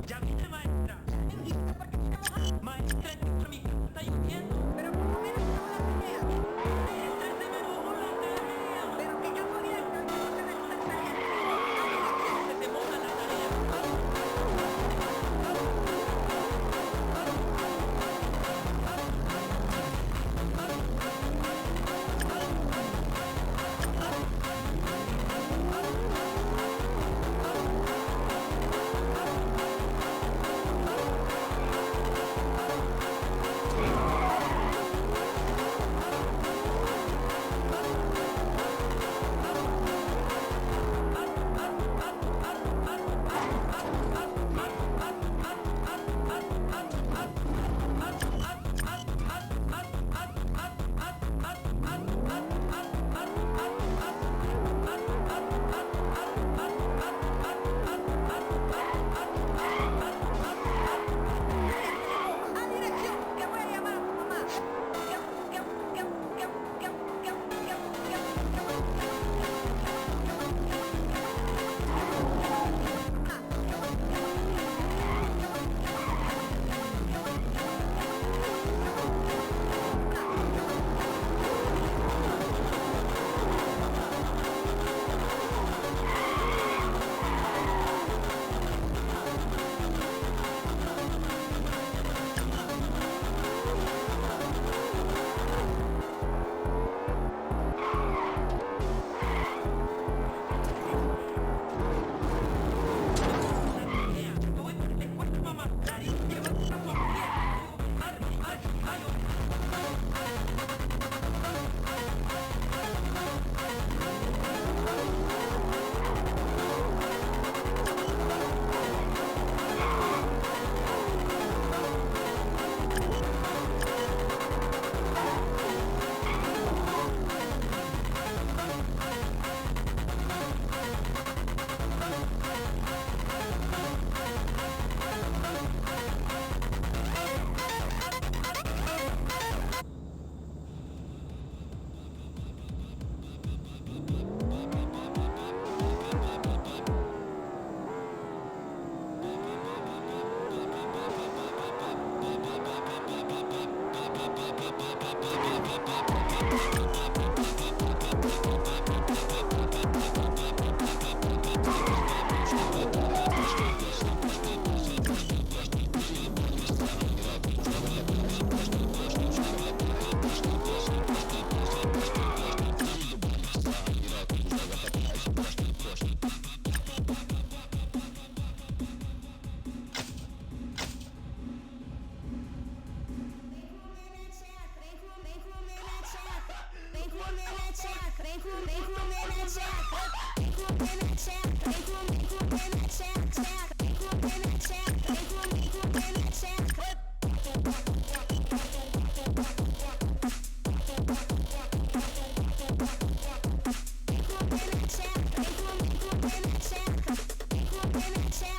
Ya vine, maestra. Maestra, estoy por mi casa, está lloviendo. Pero por lo menos no la tarea. Maestra, se me mojó la tarea. Pero que yo podía estar con esta tarea. Se te moja la tarea. A dirección, que voy a llamar a tu mamá. Yo voy por la escuela, mamá. Daddy, llévate a tu abuela. Ay, ay, ay. Check.